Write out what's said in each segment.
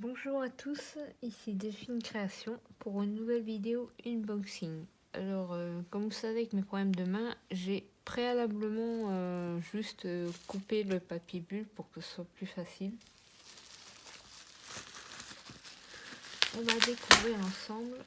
Bonjour à tous, ici Delphine Création pour une nouvelle vidéo unboxing. Alors, comme vous savez avec mes problèmes de main, j'ai préalablement juste coupé le papier bulle pour que ce soit plus facile. On va découvrir ensemble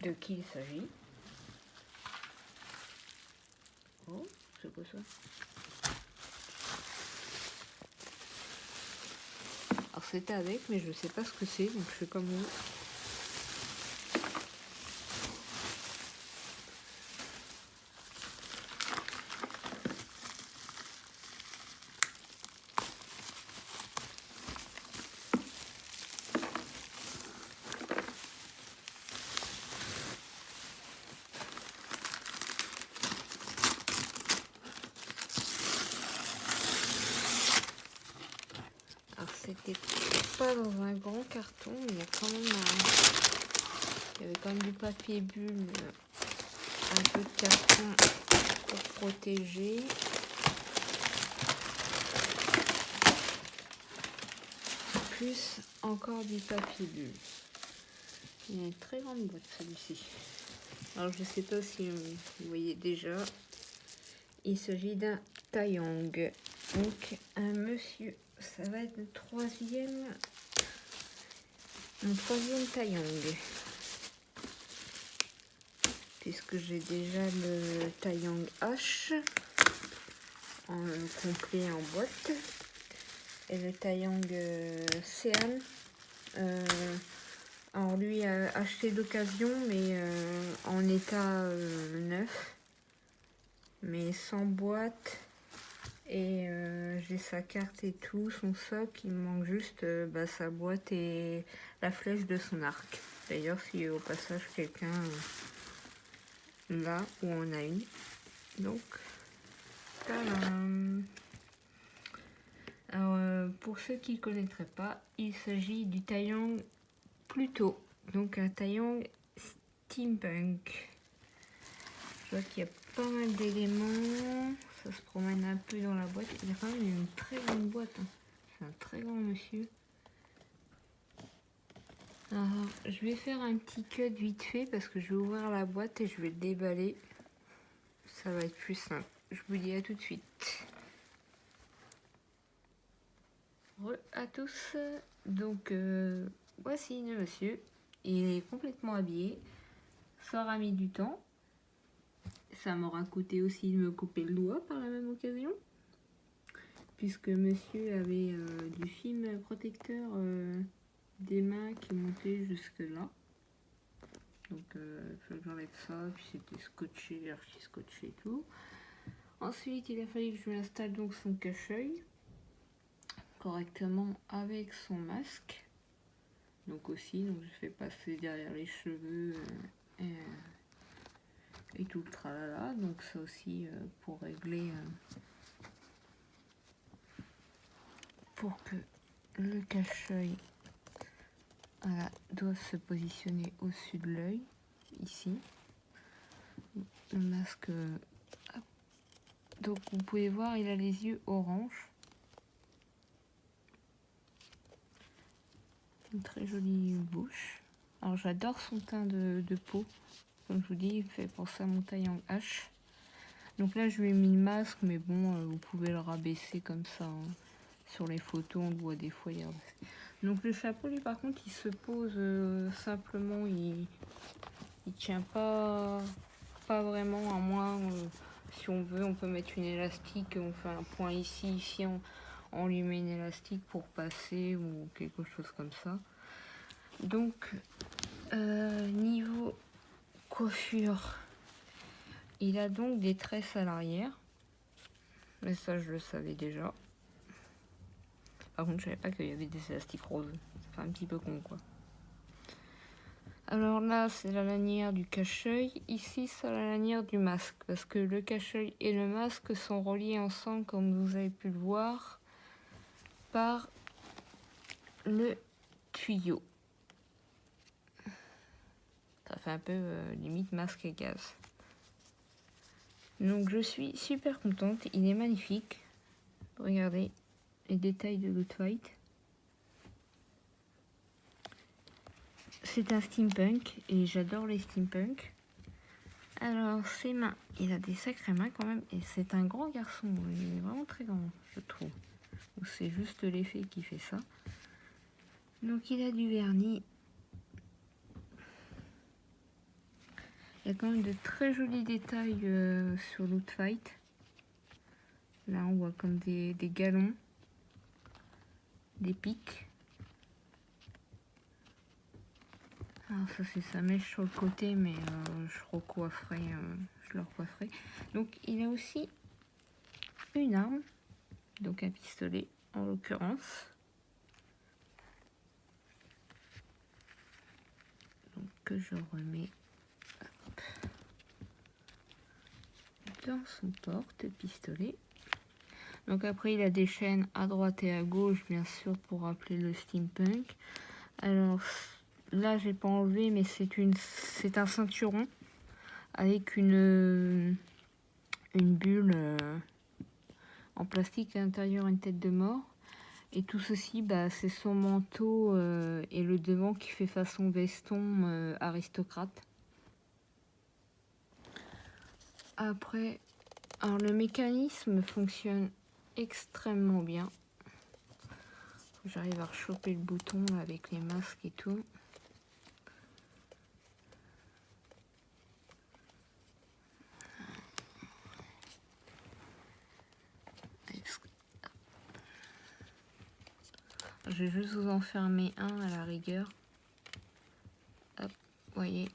de qui il s'agit. Oh, c'est quoi ça? Alors c'était avec, mais je ne sais pas ce que c'est, donc je fais comme vous. Alors c'était pas dans un grand carton, mais il y a quand même il y avait quand même du papier bulle, un peu de carton pour protéger. Plus encore du papier bulle. Il y a une très grande boîte celui-ci. Alors je sais pas si vous voyez déjà. Il s'agit d'un Taeyong. Donc un monsieur, ça va être mon troisième Taeyong. Puisque j'ai déjà le Taeyong H en complet en boîte. Et le Taeyong Sean. Alors lui a acheté d'occasion, mais en état neuf, mais sans boîte. Et j'ai sa carte et tout, son socle. Il me manque juste sa boîte et la flèche de son arc. D'ailleurs, si au passage quelqu'un là où on a une. Donc, tadam. Alors, pour ceux qui ne connaîtraient pas, il s'agit du Taeyong Pluto. Donc un Taeyong steampunk. Je vois qu'il y a pas mal d'éléments. Ça se promène un peu dans la boîte. Il y a quand même une très grande boîte. Hein. C'est un très grand monsieur. Alors, je vais faire un petit cut vite fait parce que je vais ouvrir la boîte et je vais le déballer. Ça va être plus simple. Je vous dis à tout de suite. Re à tous. Donc, voici le monsieur. Il est complètement habillé. Ça aura mis du temps. Ça m'aura coûté aussi de me couper le doigt par la même occasion. Puisque monsieur avait du film protecteur des mains qui montait jusque là. Donc il fallait que j'enlève ça. Puis c'était scotché, archi-scotché et tout. Ensuite, il a fallu que je lui installe donc son cache-œil correctement avec son masque. Donc aussi, donc je fais passer derrière les cheveux et tout le tralala. Donc ça aussi pour régler, pour que le cache-œil doit se positionner au-dessus de l'œil, ici. Le masque, hop. Donc vous pouvez voir, il a les yeux orange. Une très jolie bouche. Alors j'adore son teint de peau. Comme je vous dis, il fait penser à mon Taeyong H. Donc là je lui ai mis le masque, mais bon, vous pouvez le rabaisser comme ça. Hein. Sur les photos, on le voit des fois. Donc le chapeau, lui par contre, il se pose simplement, il tient pas vraiment, à moins si on veut, on peut mettre une élastique, on fait un point ici on lui met une élastique pour passer ou quelque chose comme ça. Donc niveau coiffure, il a donc des tresses à l'arrière, mais ça je le savais déjà. Par contre je savais pas qu'il y avait des élastiques roses, c'est un petit peu con quoi. Alors là, c'est la lanière du cache-œil. Ici, c'est la lanière du masque. Parce que le cache-œil et le masque sont reliés ensemble, comme vous avez pu le voir, par le tuyau. Ça fait un peu limite masque et gaz. Donc je suis super contente. Il est magnifique. Regardez. les détails de Loot Fight. C'est un steampunk et j'adore les steampunk. Alors ses mains, il a des sacrées mains quand même et c'est un grand garçon, il est vraiment très grand je trouve. Ou c'est juste l'effet qui fait ça. Donc il a du vernis. Il y a quand même de très jolis détails sur Loot Fight. Là on voit comme des galons, des pics. Alors ça c'est sa mèche sur le côté mais je recoifferai, je le recoifferai. Donc il a aussi une arme, donc un pistolet en l'occurrence. Donc que je remets dans son porte-pistolet. Donc après il a des chaînes à droite et à gauche bien sûr pour rappeler le steampunk. Alors là j'ai pas enlevé mais c'est un ceinturon avec une bulle en plastique à l'intérieur, une tête de mort. Et tout ceci bah, c'est son manteau et le devant qui fait façon veston aristocrate. Après, alors le mécanisme fonctionne extrêmement bien. J'arrive à rechoper le bouton là, avec les masques et tout. Je vais juste vous en fermer un à la rigueur. Hop, vous voyez.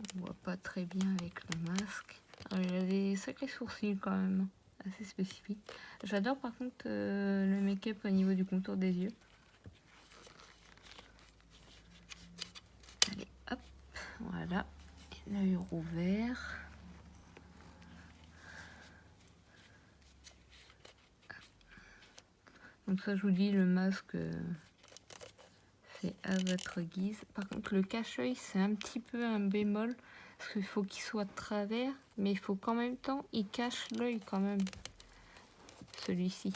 On voit pas très bien avec le masque. Alors, il a des sacrés sourcils quand même, assez spécifiques. J'adore par contre le make-up au niveau du contour des yeux. Allez, hop, voilà. L'œil rouvert. Donc ça je vous dis, le masque c'est à votre guise. Par contre le cache-œil c'est un petit peu un bémol. Parce qu'il faut qu'il soit de travers. Mais il faut qu'en même temps il cache l'œil quand même. Celui-ci.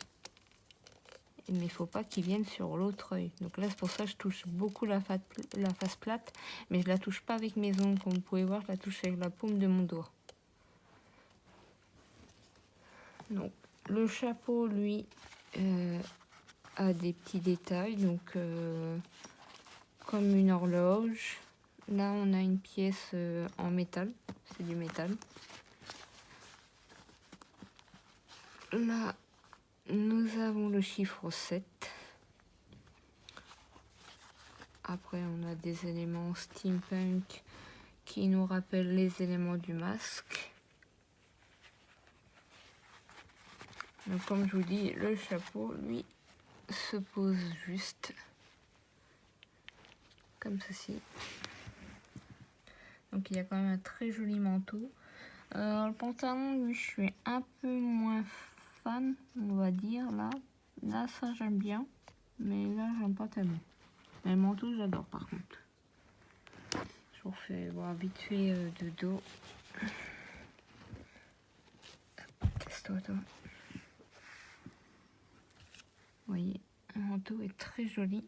Mais il ne faut pas qu'il vienne sur l'autre œil. Donc là c'est pour ça que je touche beaucoup la face plate. Mais je la touche pas avec mes ongles. Comme vous pouvez voir, je la touche avec la paume de mon doigt. Donc le chapeau lui a des petits détails. Donc comme une horloge. Là, on a une pièce en métal. C'est du métal. Là, nous avons le chiffre 7. Après, on a des éléments steampunk qui nous rappellent les éléments du masque. Donc, comme je vous dis, le chapeau, lui, se pose juste comme ceci. Donc il y a quand même un très joli manteau. Le pantalon, lui, je suis un peu moins fan, on va dire. Là ça j'aime bien, mais là j'aime pas tellement. Mais le manteau j'adore par contre. Je vous refais voir vite fait de dos. Casse-toi toi. Vous voyez, le manteau est très joli.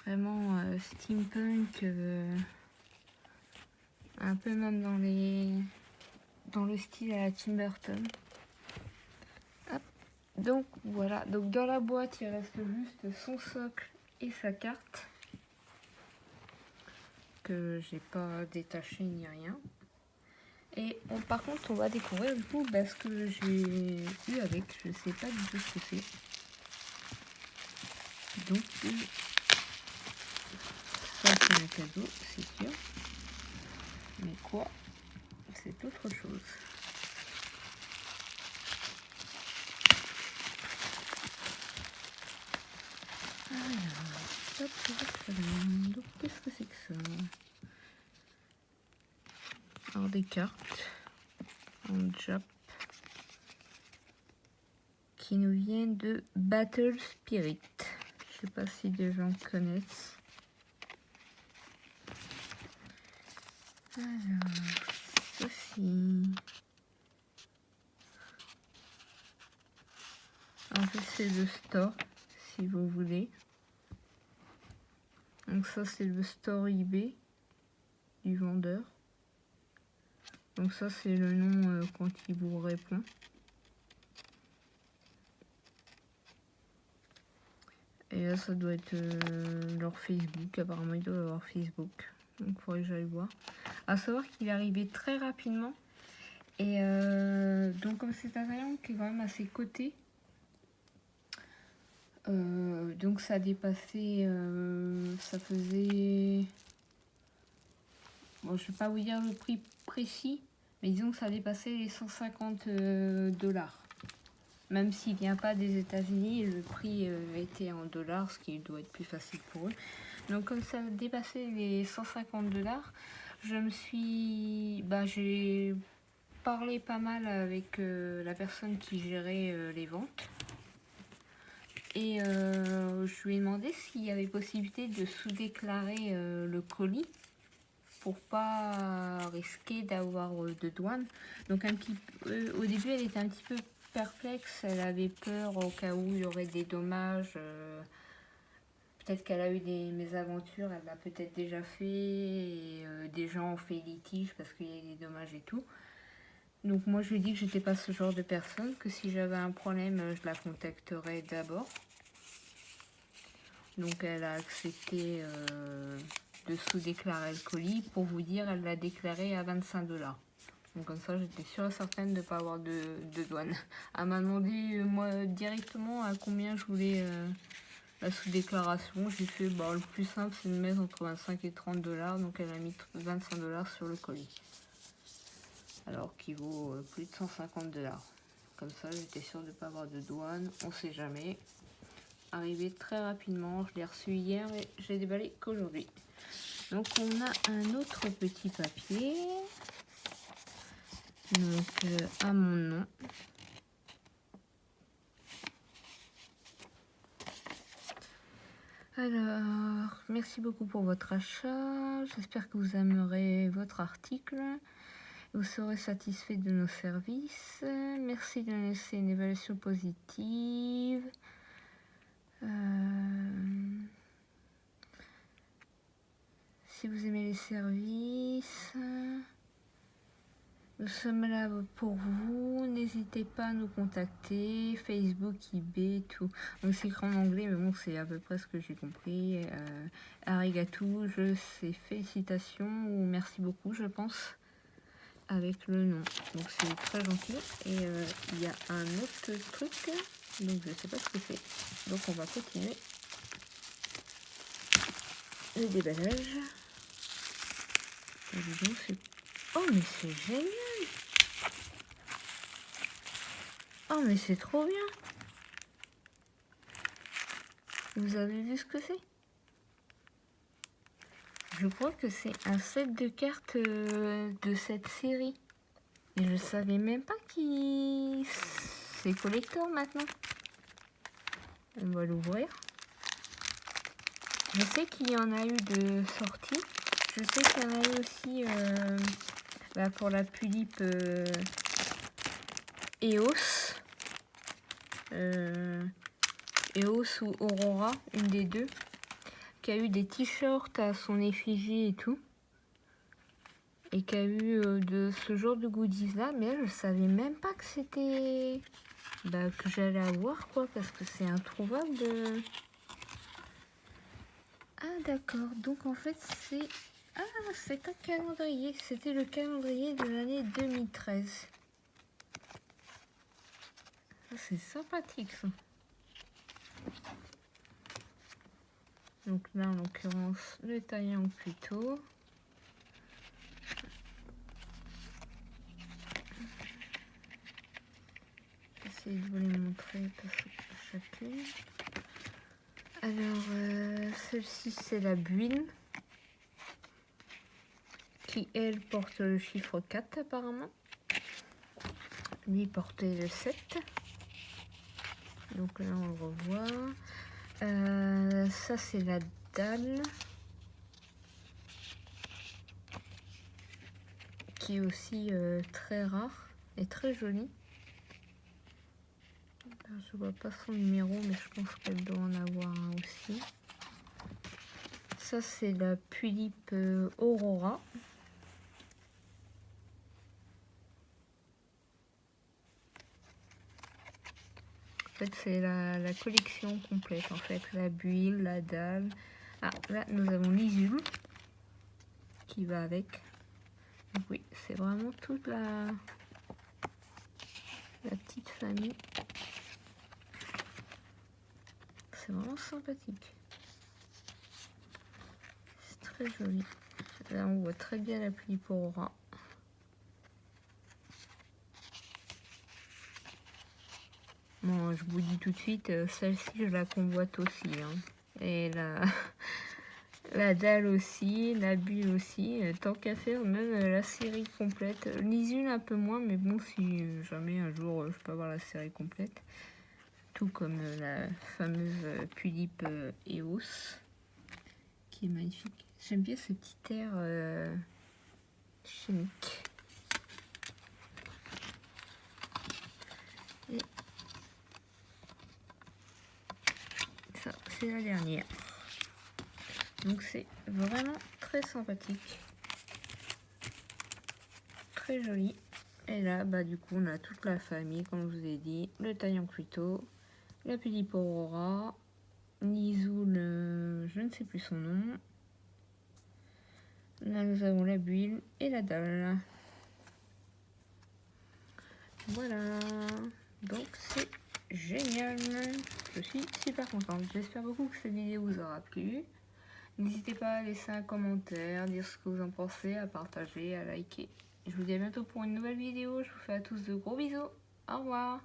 Vraiment steampunk. Un peu même dans le style à la Tim Burton. Hop. Donc voilà, donc dans la boîte il reste juste son socle et sa carte que j'ai pas détaché ni rien. Et par contre on va découvrir du coup ce que j'ai eu avec, je sais pas du tout ce que c'est. Donc ça c'est un cadeau, c'est sûr. Mais quoi? C'est autre chose. Alors, donc qu'est-ce que c'est que ça? Alors des cartes en Jap qui nous viennent de Battle Spirit. Je sais pas si des gens connaissent. Alors, ceci. c'est le store, si vous voulez. Donc ça, c'est le store eBay du vendeur. Donc ça, c'est le nom quand il vous répond. Et là, ça doit être leur Facebook. Apparemment, il doit avoir Facebook. Donc, il faudrait que j'aille voir. À savoir qu'il est arrivé très rapidement. Et donc, comme c'est un rayon qui est quand même assez coté, donc ça a dépassé, ça faisait, bon, je vais pas vous dire le prix précis, mais disons que ça a dépassé les 150 $. Même s'il vient pas des États-Unis, le prix était en dollars, ce qui doit être plus facile pour eux. Donc comme ça a dépassé les 150 $, je me suis, j'ai parlé pas mal avec la personne qui gérait les ventes. Et je lui ai demandé s'il y avait possibilité de sous-déclarer le colis pour pas risquer d'avoir de douane. Donc au début, elle était un petit peu perplexe. Elle avait peur au cas où il y aurait des dommages. Peut-être qu'elle a eu des mésaventures, elle l'a peut-être déjà fait. Et des gens ont fait litige parce qu'il y a des dommages et tout. Donc moi, je lui ai dit que j'étais pas ce genre de personne, que si j'avais un problème, je la contacterais d'abord. Donc elle a accepté de sous-déclarer le colis. Pour vous dire, elle l'a déclaré à 25 $. Donc comme ça, j'étais sûre et certaine de ne pas avoir de douane. Elle m'a demandé moi directement à combien je voulais la sous-déclaration. J'ai fait le plus simple, c'est de mettre entre 25 et 30 $. Donc elle a mis 25 $ sur le colis. Alors qu'il vaut plus de 150 $. Comme ça, j'étais sûre de ne pas avoir de douane. On sait jamais. Arrivé très rapidement, je l'ai reçu hier et j'ai déballé qu'aujourd'hui. Donc on a un autre petit papier, donc à mon nom. Alors, merci beaucoup pour votre achat. J'espère que vous aimerez votre article. Vous serez satisfait de nos services. Merci de nous laisser une évaluation positive. Si vous aimez les services, nous sommes là pour vous. N'hésitez pas à nous contacter. Facebook, eBay, tout. Donc c'est écrit en anglais, mais bon, c'est à peu près ce que j'ai compris. Arigato, je sais félicitations ou merci beaucoup, je pense, avec le nom. Donc c'est très gentil. Et il y a un autre truc, donc je sais pas ce que c'est. Donc on va continuer le déballage. Et disons, oh mais c'est génial! Oh mais c'est trop bien! Vous avez vu ce que c'est? Je crois que c'est un set de cartes de cette série. Et je savais même pas qui c'est collector maintenant. On va l'ouvrir. Je sais qu'il y en a eu de sorties. Je sais qu'il y en a eu aussi pour la Pulippe EOS. EOS ou Aurora, une des deux. Qui a eu des t-shirts à son effigie et tout. Et qui a eu de ce genre de goodies là. Mais là, je savais même pas que c'était... que j'allais avoir quoi. Parce que c'est introuvable de... Ah d'accord, donc en fait c'est... Ah, c'est un calendrier, c'était le calendrier de l'année 2013. C'est sympathique ça. Donc là en l'occurrence le taillant plutôt. J'essaie de vous les montrer chacune. Alors celle-ci c'est la buine. Qui elle porte le chiffre 4 apparemment. Lui portait le 7. Donc là on le revoit. Ça c'est la dalle. Qui est aussi très rare et très jolie. Je vois pas son numéro, mais je pense qu'elle doit en avoir un aussi. Ça, c'est la Pulipe Aurora. En fait, c'est la collection complète. En fait, la bulle, la dalle. Ah, là, nous avons l'isule qui va avec. Donc oui, c'est vraiment toute la petite famille. C'est vraiment sympathique. C'est très joli. Là, on voit très bien la Pulipe Aurora. Bon, je vous dis tout de suite, celle-ci, je la convoite aussi. Hein. Et la dalle aussi, la bulle aussi. Tant qu'à faire, même la série complète. L'isule un peu moins, mais bon, si jamais un jour je peux avoir la série complète. Tout comme la fameuse Pulipe Eos, qui est magnifique. J'aime bien ce petit air chimique. Et ça, c'est la dernière. Donc c'est vraiment très sympathique. Très joli. Et là, bah du coup, on a toute la famille, comme je vous ai dit. Le Taillon Cuito, la Pulipe Aurora, Nizoul, je ne sais plus son nom. Là, nous avons la bulle et la dalle. Voilà. Donc, c'est génial. Je suis super contente. J'espère beaucoup que cette vidéo vous aura plu. N'hésitez pas à laisser un commentaire, dire ce que vous en pensez, à partager, à liker. Je vous dis à bientôt pour une nouvelle vidéo. Je vous fais à tous de gros bisous. Au revoir.